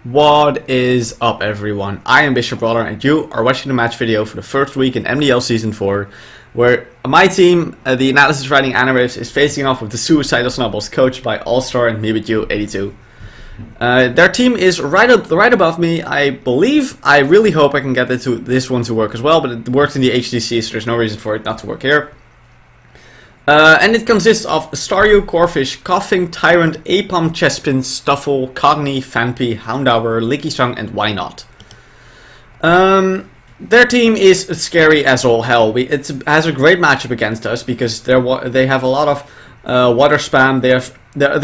What is up, everyone? I am Bishop Brawler and you are watching the match video for the first week in MDL Season 4, where my team, the analysis writing Anoriths, is facing off with the Suicidal Snubbulls, coached by Allstar and MeButYou82. Their team is right above me. I believe, I really hope I can get this one to work as well, but it worked in the HDC, so there's no reason for it not to work here. And it consists of Staryu, Corfish, Coughing, Tyrant, Apom, Chespin, Stuffle, Cogni, Fanpy, Houndour, Lickysong, and Why Not. Their team is scary as all hell. It has a great matchup against us because they have a lot of water spam. Their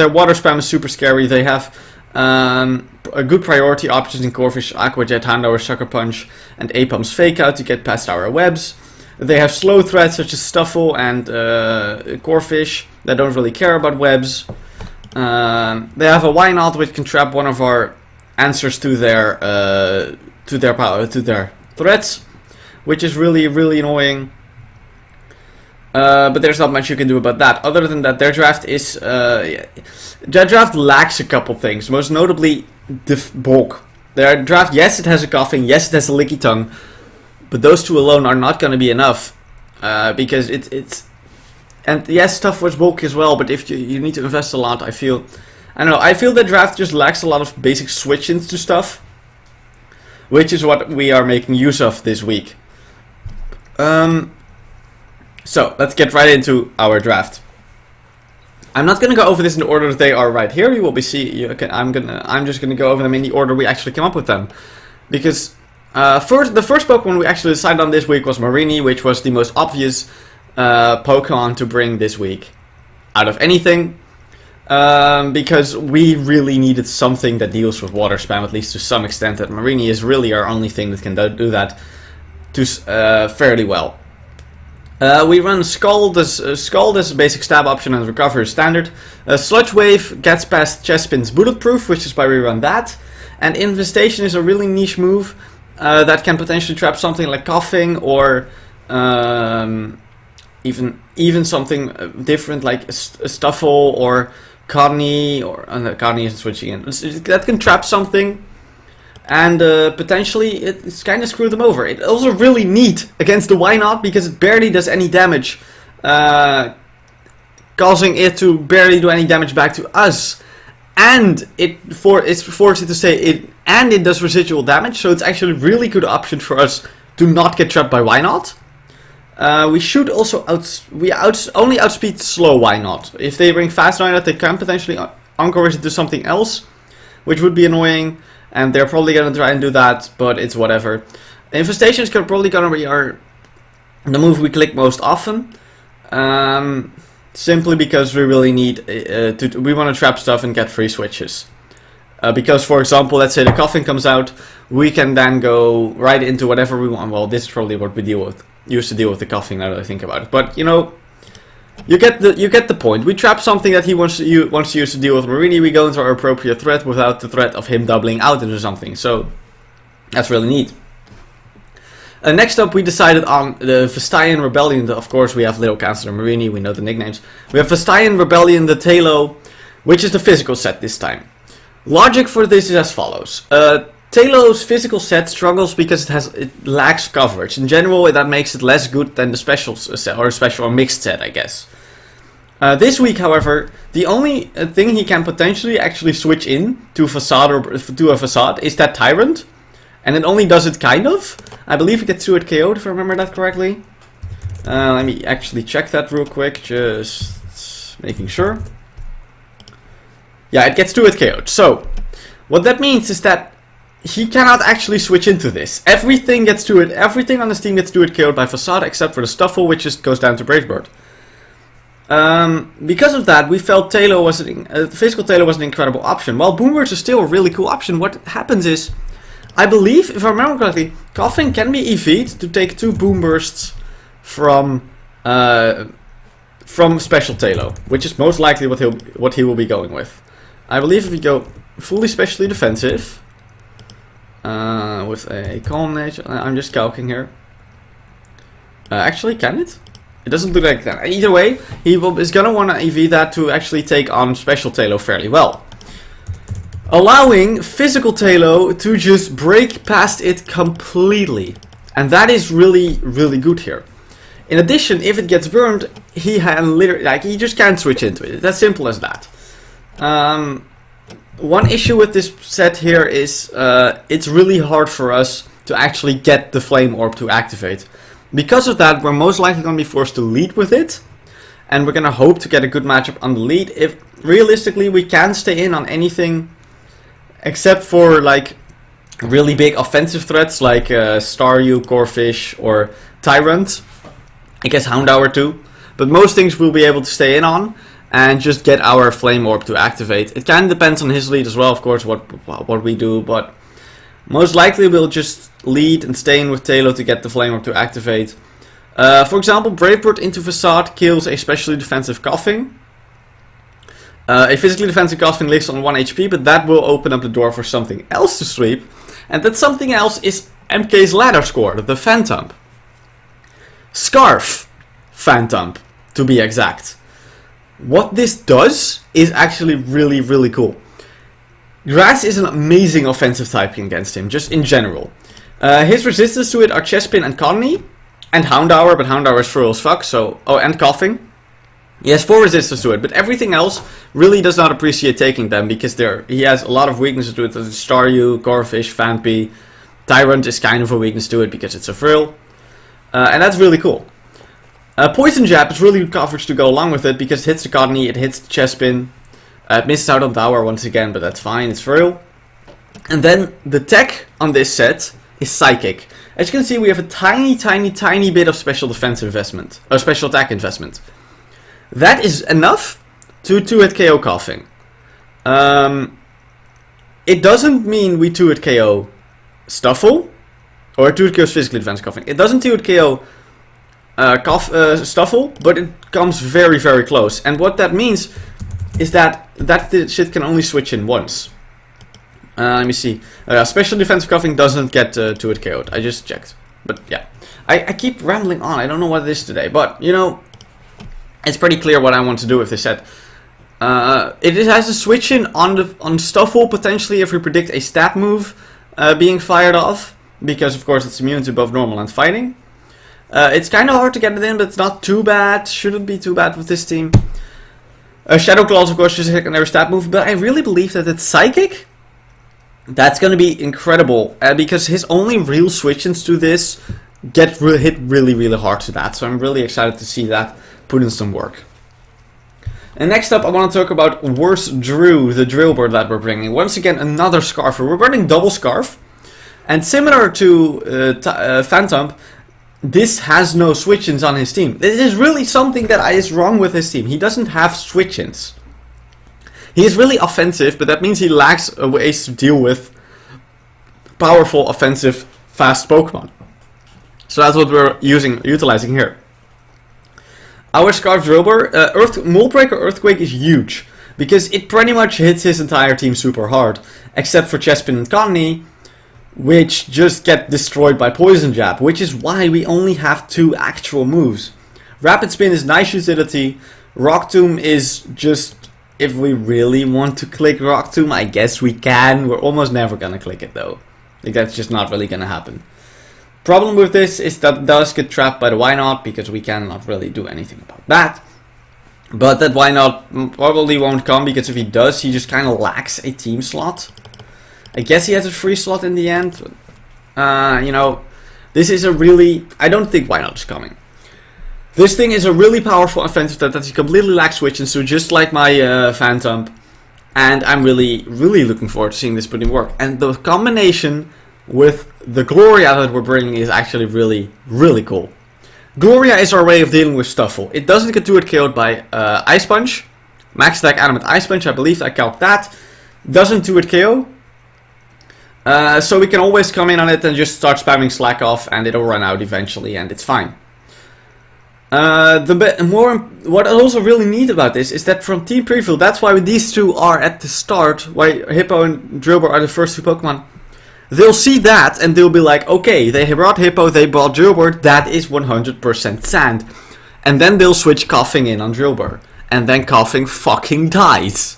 water spam is super scary. They have a good priority options in Corfish, Aqua Jet, Houndour, Sucker Punch, and Apom's Fake Out to get past our webs. They have slow threats such as Stuffle and Corfish that don't really care about webs. They have a Why Not, which can trap one of our answers to their threats, which is really annoying. But there's not much you can do about that. Other than that, their draft is their draft lacks a couple things, most notably the bulk. Their draft, yes, it has a Coughing, yes, it has a Licky Tongue. But those two alone are not going to be enough, because it's and yes, stuff was bulk as well. But if you need to invest a lot, I feel the draft just lacks a lot of basic switch-ins to stuff, which is what we are making use of this week. So let's get right into our draft. I'm not going to go over this in the order that they are right here. You will be I'm just going to go over them in the order we actually came up with them, because. The first Pokemon we actually decided on this week was Marini, which was the most obvious Pokemon to bring this week out of anything, because we really needed something that deals with water spam, at least to some extent. That Marini is really our only thing that can do that fairly well. We run Scald as a basic stab option and Recover is standard. Sludge Wave gets past Chespin's Bulletproof, which is why we run that. And Infestation is a really niche move. That can potentially trap something like Coughing, or even something different like a Stuffle or Cogni, or Cogni isn't switching in. That can trap something, and potentially it's kind of screw them over. It's also really neat against the Why Not because it barely does any damage, causing it to barely do any damage back to us. And it's forced to say it, and it does residual damage, so it's actually a really good option for us to not get trapped by Why Not. We should also only outspeed slow Why Not. If they bring fast Why Not, they can potentially encore it to something else, which would be annoying, and they're probably gonna try and do that, but it's whatever. Infestation is probably gonna be the move we click most often. Simply because we really need we want to trap stuff and get free switches. Because, for example, let's say the Coughing comes out, we can then go right into whatever we want. Well, this is probably what we used to deal with the Coughing, now that I think about it. But you know, you get the point. We trap something that he wants to use to deal with Marini. We go into our appropriate threat without the threat of him doubling out into something. So that's really neat. Next up, we decided on the Vestayan Rebellion. Of course, we have Little Cancer and Marini, we know the nicknames. We have Vestayan Rebellion, the Talo, which is the physical set this time. Logic for this is as follows. Talo's physical set struggles because it lacks coverage. In general, that makes it less good than the special set, or special or mixed set, I guess. This week, however, the only thing he can potentially actually switch in to Facade or to a Facade is that Tyrant. And it only does it kind of. I believe it gets 2-hit KO'd, if I remember that correctly. Let me actually check that real quick, just making sure. Yeah, it gets 2-hit KO'd. So, what that means is that he cannot actually switch into this. Everything gets 2-hit. Everything on this team gets 2-hit KO'd by Facade, except for the Stuffle, which just goes down to Bravebird. Because of that, we felt physical Talo was an incredible option. While Boomburst is still a really cool option, what happens is, I believe, if I remember correctly, Coughing can be EV'd to take 2 Boom Bursts from Special Talo, which is most likely what he will be going with. I believe if we go fully specially defensive, with a Calm Nature, I'm just calcing here. Actually, can it? It doesn't look like that. Either way, he is gonna want to EV that to actually take on Special Talo fairly well. allowing physical Talo to just break past it completely. And that is really, really good here. In addition, if it gets burned, he just can't switch into it. It's as simple as that. One issue with this set here is it's really hard for us to actually get the Flame Orb to activate. Because of that, we're most likely going to be forced to lead with it. And we're going to hope to get a good matchup on the lead. If realistically we can stay in on anything except for like really big offensive threats like Staryu, Corfish or Tyrant. I guess Houndour too. But most things we'll be able to stay in on and just get our Flame Orb to activate. It kind of depends on his lead as well, of course, what we do. But most likely we'll just lead and stay in with Talo to get the Flame Orb to activate. For example, Brave Bird into Facade kills a specially defensive Coughing. A physically defensive Coughing lives on 1 HP, but that will open up the door for something else to sweep. And that something else is MK's ladder score, the Phantom. Scarf Phantom, to be exact. What this does is actually really, really cool. Grass is an amazing offensive typing against him, just in general. His resistance to it are Chespin and Connie, and Houndour, but Houndour is furl as fuck, so... Oh, and Coughing. He has 4 resistance to it, but everything else really does not appreciate taking them, because he has a lot of weaknesses to it. Staryu, Corfish, Phanpy. Tyrant is kind of a weakness to it, because it's a frill. And that's really cool. Poison Jab is really good coverage to go along with it, because it hits the Cottonee, it hits the Chespin. It misses out on Tower once again, but that's fine, it's frill. And then the tech on this set is Psychic. As you can see, we have a tiny, tiny, tiny bit of special defense investment, or special attack investment. That is enough to 2-hit KO Coughing. It doesn't mean we 2-hit KO Stuffle, or 2-hit KO physically defense Coughing. It doesn't 2-hit KO Stuffle, but it comes very, very close. And what that means is that shit can only switch in once. Let me see. Special defensive Coughing doesn't get 2-hit KO'd. I just checked. But yeah. I keep rambling on. I don't know what it is today. But, you know, it's pretty clear what I want to do with this set. It has a switch in on Stuffle potentially if we predict a stat move being fired off. Because, of course, it's immune to both normal and fighting. It's kind of hard to get it in, but it's not too bad. Shouldn't be too bad with this team. Shadow Claws, of course, just a secondary stat move. But I really believe that it's Psychic. That's going to be incredible, because his only real switch-ins to this hit really, really hard to that. So I'm really excited to see that put in some work. And next up, I want to talk about Worst Drew, the drill bird that we're bringing. Once again, another Scarfer. We're running double Scarf. And similar to Phantom, this has no switch-ins on his team. This is really something that is wrong with his team. He doesn't have switch-ins. He is really offensive, but that means he lacks ways to deal with powerful, offensive, fast Pokemon. So that's what we're utilizing here. Our Scarf Drillbur, Moldbreaker Earthquake is huge, because it pretty much hits his entire team super hard, except for Chespin and Connie, which just get destroyed by Poison Jab, which is why we only have 2 actual moves. Rapid Spin is nice utility, Rock Tomb is just... If we really want to click Rock Tomb, I guess we can. We're almost never gonna click it though. Like, that's just not really gonna happen. Problem with this is that it does get trapped by the Why Not, because we cannot really do anything about that. But that Why Not probably won't come, because if he does, he just kind of lacks a team slot. I guess he has a free slot in the end. You know, this is a really... I don't think Why Not is coming. This thing is a really powerful offensive that he completely lacks switch-ins to, just like my Phantom. And I'm really, really looking forward to seeing this put in work. And the combination with the Gloria that we're bringing is actually really, really cool. Gloria is our way of dealing with Stuffle. It doesn't get 2-hit KO'd by Ice Punch. Max attack Adamant Ice Punch, I believe I calc that. Doesn't 2-hit KO. So we can always come in on it and just start spamming Slack Off, and it'll run out eventually, and it's fine. What I also really neat about this is that from Team Preview, that's why these two are at the start, why Hippo and Drillbur are the first 2 Pokemon. They'll see that and they'll be like, okay, they brought Hippo, they brought Drillbur, that is 100% sand. And then they'll switch Coughing in on Drillbur. And then Coughing fucking dies.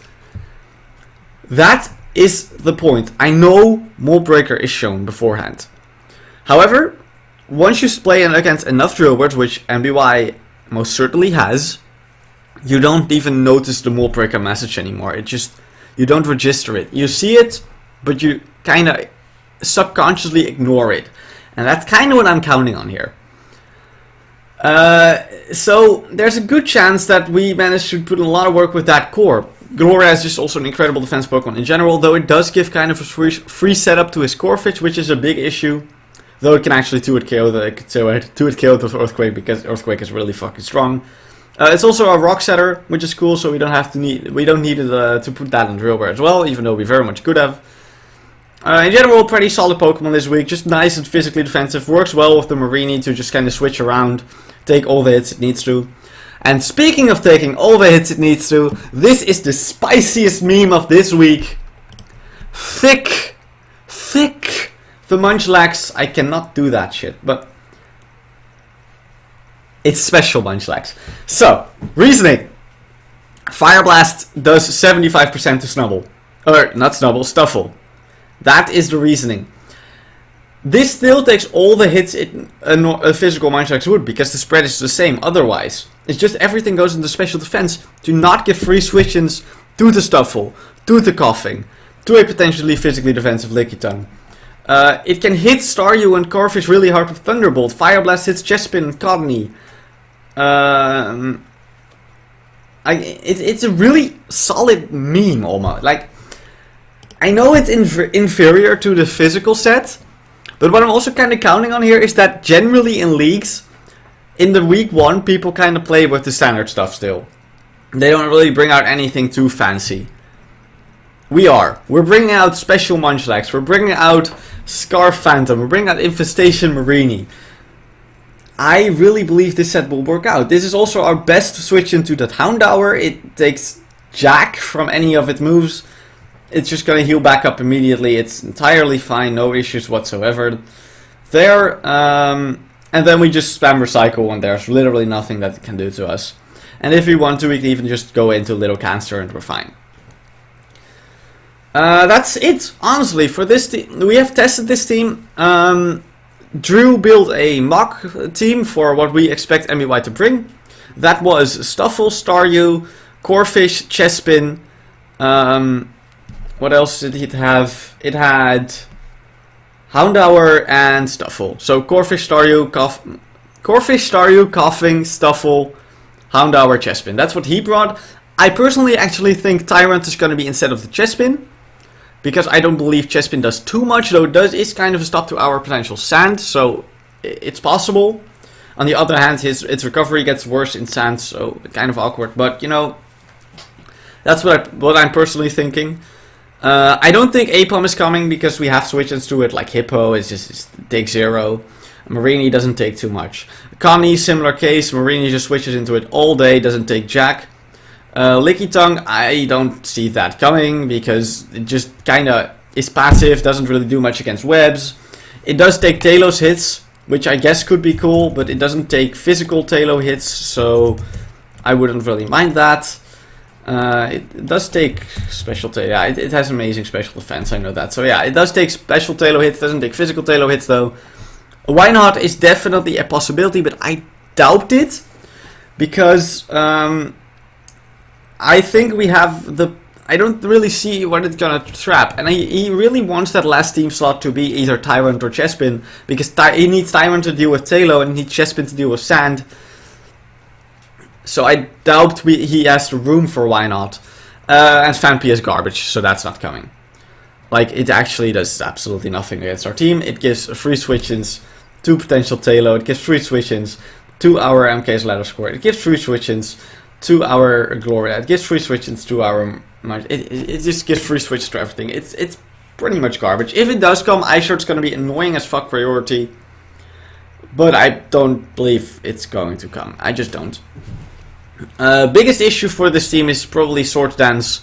That is the point. I know Mold Breaker is shown beforehand. However, once you play against enough drillbirds, which MBY most certainly has, you don't even notice the Mold Breaker message anymore. It just, you don't register it. You see it, but you kind of subconsciously ignore it. And that's kind of what I'm counting on here. So there's a good chance that we managed to put in a lot of work with that core. Gloria is just also an incredible defense Pokemon in general, though it does give kind of a free setup to his Corphish, which is a big issue. Though it can actually 2-hit KO with Earthquake, because Earthquake is really fucking strong. It's also a Rock Setter, which is cool, so we don't need it to put that in Drillbur as well, even though we very much could have. In general, pretty solid Pokemon this week, just nice and physically defensive. Works well with the Marini to just kind of switch around, take all the hits it needs to. And speaking of taking all the hits it needs to, this is the spiciest meme of this week. Thick. The Munchlax, I cannot do that shit, but it's special Munchlax. So, reasoning. Fire Blast does 75% to Snubbull. Or, not Snubbull, Stuffle. That is the reasoning. This still takes all the hits a physical Munchlax would, because the spread is the same otherwise. It's just everything goes into special defense to not give free switch-ins to the Stuffle, to the Coughing, to a potentially physically defensive Lickitung. It can hit Staryu and Corphish really hard with Thunderbolt. Fire Blast hits Chespin and Codney. It's a really solid meme almost. Like, I know it's inferior to the physical set, but what I'm also kind of counting on here is that generally in leagues, in the week 1, people kind of play with the standard stuff still. They don't really bring out anything too fancy. We're bringing out Special Munchlax, we're bringing out Scarf Phantom, we're bringing out Infestation Marini. I really believe this set will work out. This is also our best switch into that Houndour. It takes Jack from any of its moves. It's just going to heal back up immediately. It's entirely fine, no issues whatsoever there. And then we just spam Recycle and there's literally nothing that it can do to us. And if we want to, we can even just go into Little Cancer and we're fine. That's it, honestly, for this team. We have tested this team. Drew built a mock team for what we expect MBY to bring. That was Stuffle, Staryu, Corphish, Chespin. What else did it have? It had Houndour and Stuffle. So Corphish, Staryu, Coughing, Stuffle, Houndour, Chespin. That's what he brought. I personally actually think Tyrant is going to be instead of the Chespin, because I don't believe Chespin does too much, though it is kind of a stop to our potential Sand, so it's possible. On the other hand, its recovery gets worse in Sand, so kind of awkward, but you know, that's what I'm personally thinking. I don't think Apom is coming because we have switch-ins to it, like Hippo, it takes 0. Marini doesn't take too much. Connie, similar case, Marini just switches into it all day, doesn't take Jack. Lickitung, I don't see that coming because it just kinda is passive, doesn't really do much against webs. It does take Talos hits, which I guess could be cool, but it doesn't take physical Talo hits, so I wouldn't really mind that. It does take special Talo, yeah, it has amazing special defense, I know that. So yeah, it does take special Talo hits, doesn't take physical Talo hits though. Why not is definitely a possibility, but I doubt it, because I think we have I don't really see what it's gonna trap, and he really wants that last team slot to be either Tyrant or Chespin, because he needs Tyrant to deal with Talo and he needs Chespin to deal with Sand. So I doubt he has the room for why not. And Phanpy is garbage, so that's not coming. Like, it actually does absolutely nothing against our team. It gives free switch-ins to potential Talo, it gives free switch-ins to our MK's ladder score, it gives free switch-ins to our Gloria, it gives free switch-ins to our... It just gives free switches to everything. It's pretty much garbage. If it does come, I'm sure it's going to be annoying as fuck priority. But I don't believe it's going to come. I just don't. Biggest issue for this team is probably Sword Dance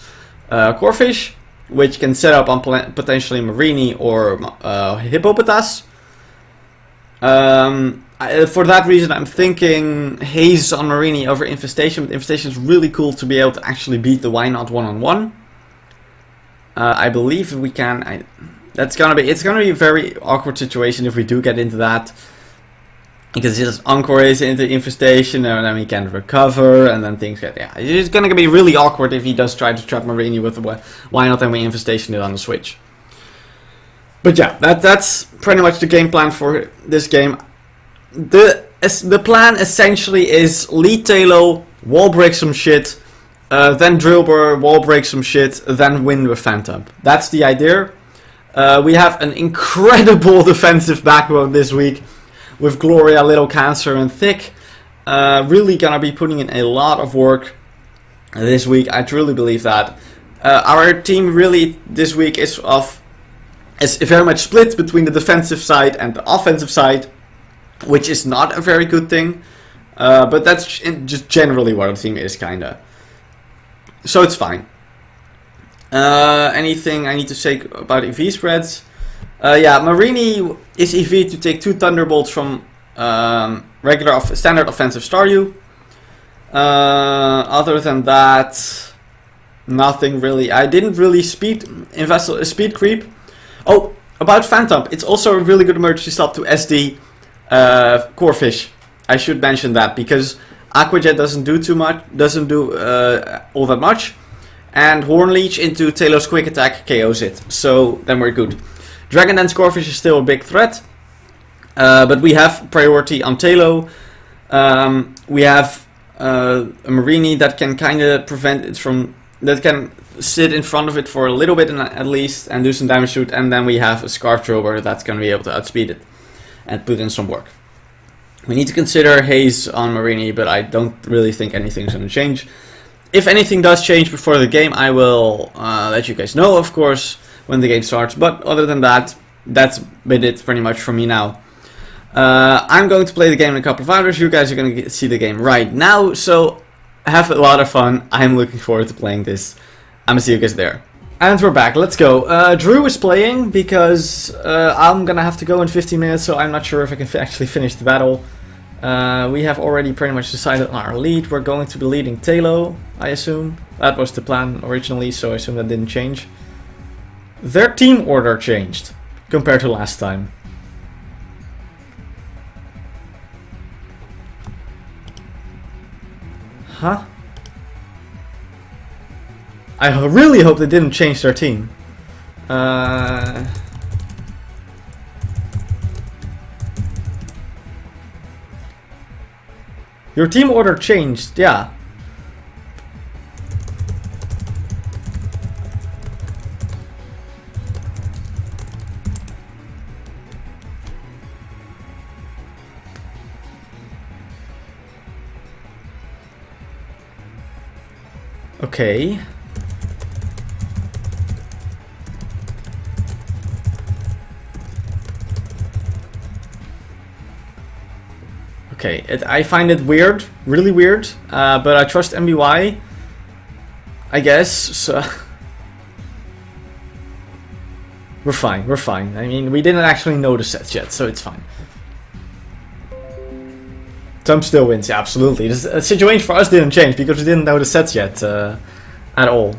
Corphish, which can set up on potentially Marini or Hippopotas. For that reason, I'm thinking Haze on Marini over Infestation. But Infestation is really cool to be able to actually beat the Why Not one-on-one. I believe we can. It's gonna be a very awkward situation if we do get into that, because just Encore is into infestation and then we can't recover, and then things get it's gonna be really awkward if he does try to trap Marini with the why not then we infestation it on the switch. But yeah, that's pretty much the game plan for this game. The plan essentially is lead Talo, wall break some shit, then Drillbur, wall break some shit, then win with Phantom. That's the idea. We have an incredible defensive backbone this week with Gloria, Little Cancer, and Thick. Really gonna be putting in a lot of work this week. I truly believe that. Our team really this week is very much split between the defensive side and the offensive side, which is not a very good thing. But that's just generally what the team is, kinda. So it's fine. Anything I need to say about EV spreads? Yeah, Marini is EV to take 2 Thunderbolts from standard offensive Staryu. Other than that, nothing really. I didn't really speed creep. Oh, about Phantom, it's also a really good emergency stop to SD Corefish. I should mention that because Aquajet doesn't do all that much. And Horn Leech into Talo's quick attack KOs it. So then we're good. Dragon Dance Scorefish is still a big threat. But we have priority on Talo. We have a Marini that can kind of prevent it from... That can sit in front of it for a little bit at least and do some damage to it. And then we have a Scarf Drover that's going to be able to outspeed it and put in some work. We need to consider Haze on Marini, but I don't really think anything's going to change. If anything does change before the game, I will let you guys know, of course, when the game starts. But other than that, that's been it pretty much for me now. I'm going to play the game in a couple of hours. You guys are going to see the game right now. So have a lot of fun. I'm looking forward to playing this. I'm going to see you guys there. And we're back. Let's go. Drew is playing because I'm going to have to go in 15 minutes. So I'm not sure if I can actually finish the battle. We have already pretty much decided on our lead. We're going to be leading Talo, I assume. That was the plan originally, so I assume that didn't change. Their team order changed compared to last time. Huh? I really hope they didn't change their team. Your team order changed, yeah. Okay. Okay, I find it weird, really weird, but I trust MBY, I guess, so... We're fine. I mean, we didn't actually know the sets yet, so it's fine. Tom still wins, yeah, absolutely. The situation for us didn't change, because we didn't know the sets yet, at all.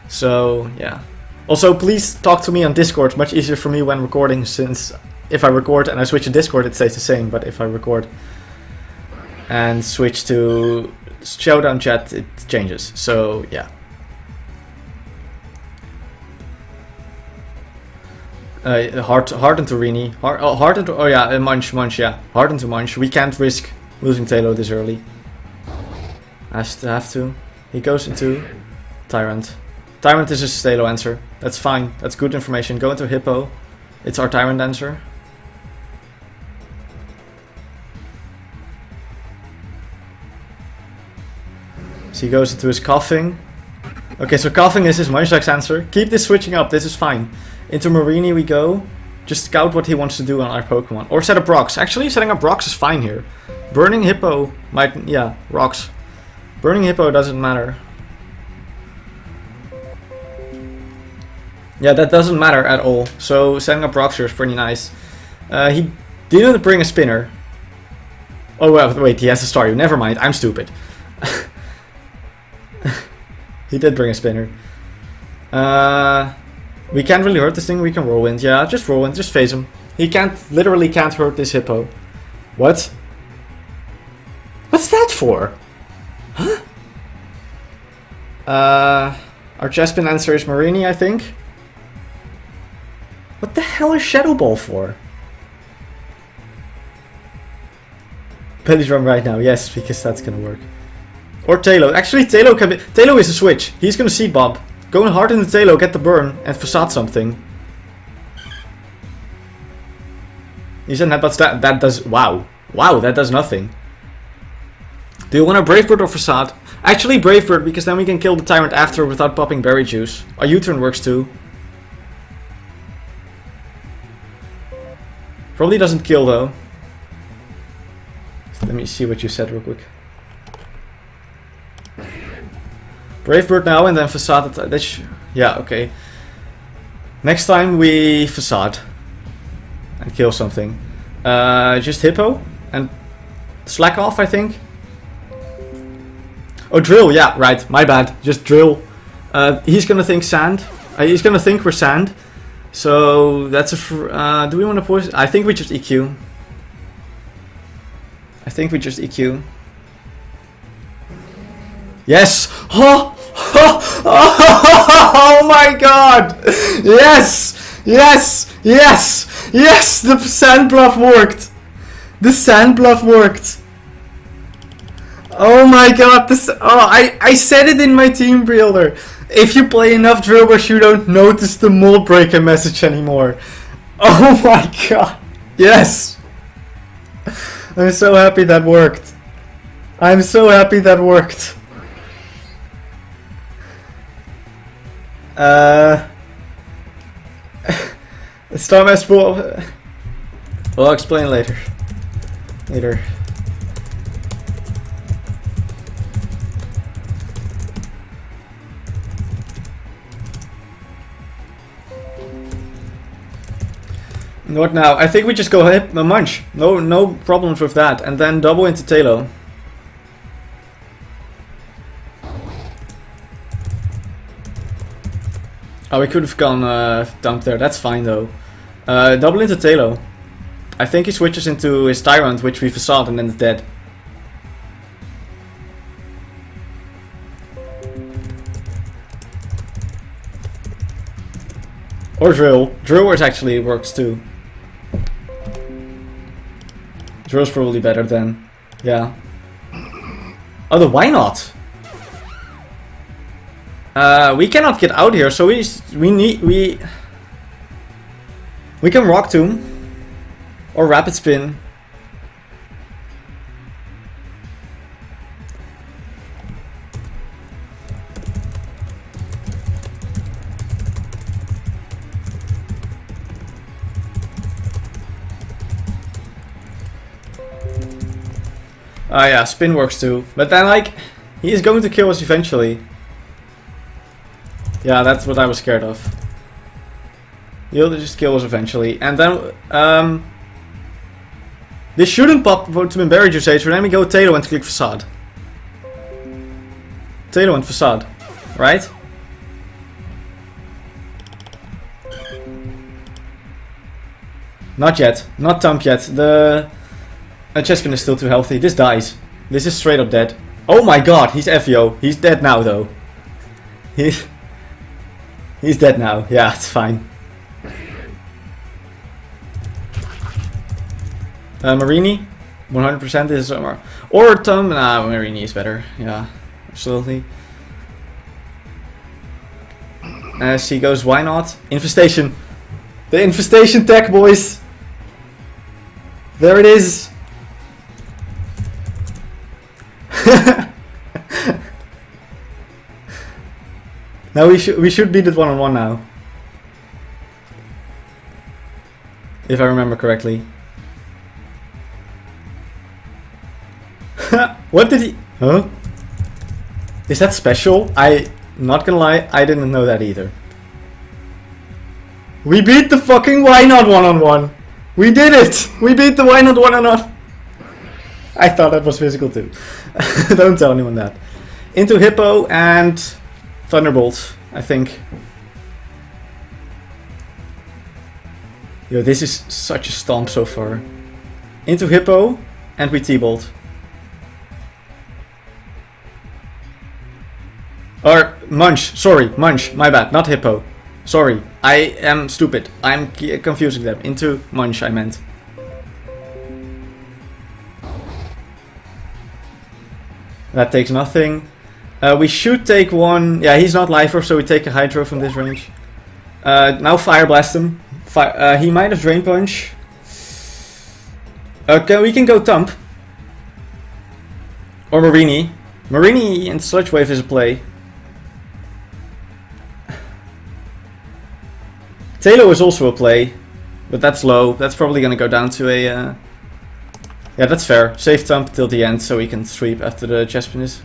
So, yeah. Also, please talk to me on Discord, much easier for me when recording, since if I record and I switch to Discord, it stays the same, but if I record and switch to Showdown chat, it changes. So, yeah. Hard into Rini. Hard into... Oh, yeah, Munch, yeah. Hard into Munch. We can't risk losing Talo this early. Have to. He goes into Tyrant. Tyrant is his Talo answer. That's fine. That's good information. Go into Hippo. It's our Tyrant answer. So he goes into his Coughing. Okay, so Coughing is his Munchlax answer. Keep this switching up, this is fine. Into Marini we go. Just scout what he wants to do on our Pokemon. Or set up rocks. Actually, setting up rocks is fine here. Burning Hippo might... Yeah, rocks. Burning Hippo doesn't matter. Yeah, that doesn't matter at all. So setting up rocks here is pretty nice. He didn't bring a spinner. Oh, well, wait, he has a Staryu. Never mind, I'm stupid. He did bring a spinner. We can't really hurt this thing. We can Whirlwind. Yeah, just Whirlwind. Just phase him. He literally can't hurt this hippo. What? What's that for? Huh? Our Chespin answer is Marini, I think. What the hell is Shadow Ball for? Belly drum right now, yes, because that's gonna work. Or Talo. Actually, Talo can be. Talo is a switch. He's gonna Seed Bomb. Going hard in the Talo, get the burn, and facade something. He said headbutts that does. Wow. Wow, that does nothing. Do you want a Brave Bird or facade? Actually, Brave Bird, because then we can kill the Tyrant after without popping Berry Juice. Our U-turn works too. Probably doesn't kill though. Let me see what you said real quick. Brave Bird now and then facade. Yeah, okay. Next time we facade and kill something. Just hippo and slack off, I think. Oh, drill. Yeah, right. My bad. Just drill. He's gonna think sand. He's gonna think we're sand. So that's a. Do we want to push? I think we just EQ. I think we just EQ. Yes! Oh! Oh, oh my god! Yes! Yes! Yes! Yes! The sand bluff worked! The sand bluff worked! Oh my god! This. Oh, I said it in my team builder. If you play enough drill brush, you don't notice the mold breaker message anymore. Oh my god! Yes! I'm so happy that worked. I'm so happy that worked. Starmaster Ball. Well, I'll explain later. What now? I think we just go hit a munch. No problems with that, and then double into Talo. Oh, we could have gone dump there. That's fine though. Double into Talo. I think he switches into his Tyrant, which we facade, and then it's dead. Or drill. Drill actually works too. Drill's probably better then. Yeah. Oh, the why not? We cannot get out here, so we can Rock Tomb or Rapid Spin. Yeah, spin works too. But then, like, he is going to kill us eventually. Yeah, that's what I was scared of. He'll just kill us eventually. And then, this shouldn't pop to Berry Juice Age, so then we go Talo and click Facade. Talo and Facade, right? Not yet. Not Thump yet. The Chespin is still too healthy. This dies. This is straight up dead. Oh my god, he's FEO. He's dead now though. He's dead now. Yeah, it's fine. Marini, 100% is or Tom. Nah, Marini is better. Yeah, absolutely. As he goes, why not? Infestation. The infestation tech, boys. There it is. Now we should beat it one-on-one now. If I remember correctly. What did he... Huh? Is that special? Not gonna lie, I didn't know that either. We beat the fucking why not one-on-one. We did it! We beat the why not one-on-one. I thought that was physical too. Don't tell anyone that. Into Hippo and Thunderbolt, I think. Yo, this is such a stomp so far. Into Hippo, and we T-bolt. Or Munch, sorry, Munch, my bad, not Hippo. Sorry, I am stupid. I'm confusing them. Into Munch, I meant. That takes nothing. We should take one. Yeah, he's not lifer, so we take a Hydro from this range. Now Fire Blast him. He might have Drain Punch. Okay, we can go Thump. Or Marini. Marini and Sludge Wave is a play. Talo is also a play, but that's low. That's probably gonna go down to a... Yeah, that's fair. Save Thump till the end so we can sweep after the Chespin is.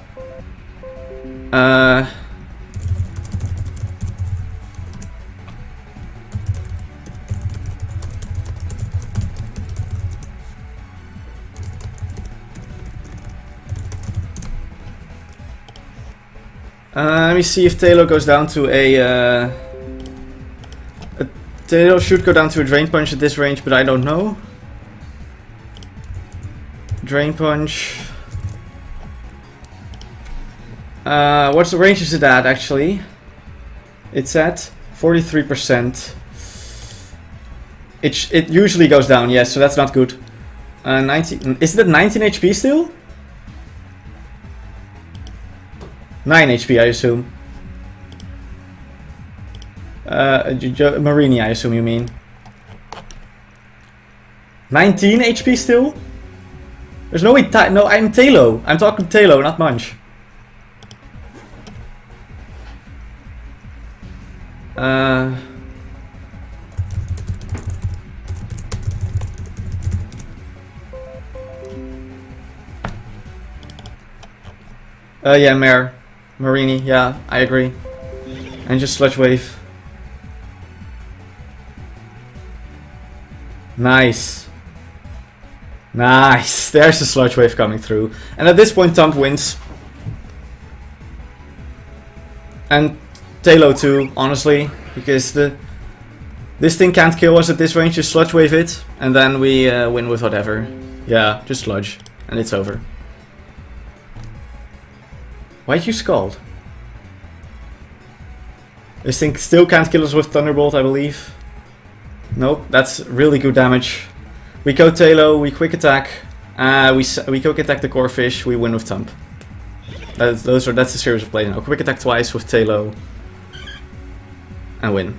Let me see if Talo goes down to a Talo should go down to a Drain Punch at this range, but I don't know. Drain Punch. What's the range is it at actually? It's at 43%. It usually goes down, yes, so that's not good. 19, is it at 19 HP still? 9 HP, I assume. Marini, I assume you mean. 19 HP still? There's no way. No, I'm Talo. I'm talking Talo, not Munch. Yeah, Marini, yeah, I agree. And just Sludge Wave. Nice. Nice. There's the Sludge Wave coming through. And at this point, Thump wins. And Talo too, honestly. Because this thing can't kill us at this range, just Sludge Wave it. And then we win with whatever. Yeah, just Sludge. And it's over. Why'd you Scald? This thing still can't kill us with Thunderbolt, I believe. Nope, that's really good damage. We go Talo, we quick attack. We quick attack the core fish, we win with Thump. That's a series of plays now. Quick attack twice with Talo. And win.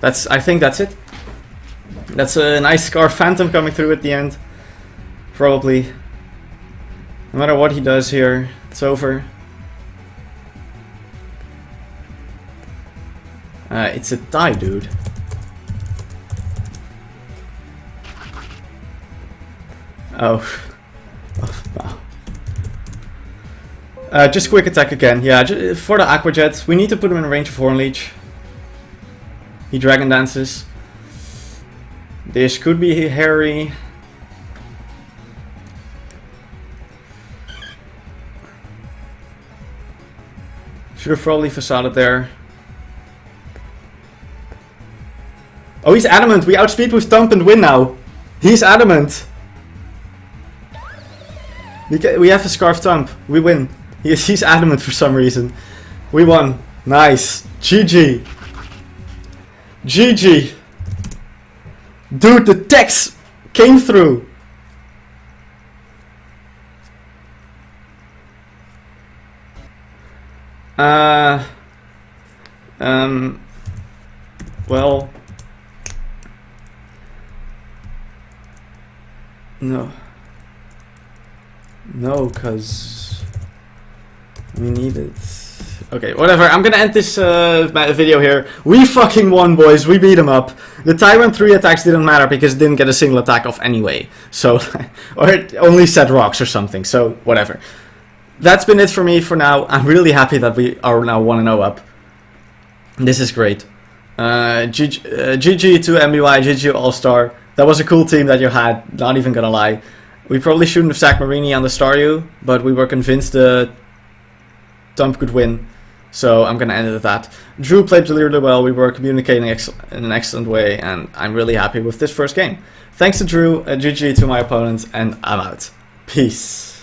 I think that's it. That's a nice Scar Phantom coming through at the end. Probably. No matter what he does here, it's over. It's a tie, dude. Oh. Oh, wow. Just quick attack again. Yeah, for the Aqua Jet. We need to put him in range of Horn Leech. He Dragon Dances. This could be Harry. Should have probably Facade there. Oh, he's adamant. We outspeed with Thump and win now. He's adamant. We have a Scarf Thump. We win. He's adamant for some reason. We won. Nice. GG. GG. Dude, the text came through. Well, no, cause we need it. Okay, whatever. I'm gonna end this video here. We fucking won, boys. We beat him up. The Tyrant 3 attacks didn't matter because it didn't get a single attack off anyway. So, or it only set rocks or something. So, whatever. That's been it for me for now. I'm really happy that we are now 1-0 up. This is great. GG to MBY, GG Allstar. That was a cool team that you had, not even gonna lie. We probably shouldn't have sacked Marini on the Staryu, but we were convinced the Thump could win. So I'm gonna end it at that. Drew played really well, we were communicating in an excellent way, and I'm really happy with this first game. Thanks to Drew, GG to my opponents, and I'm out. Peace.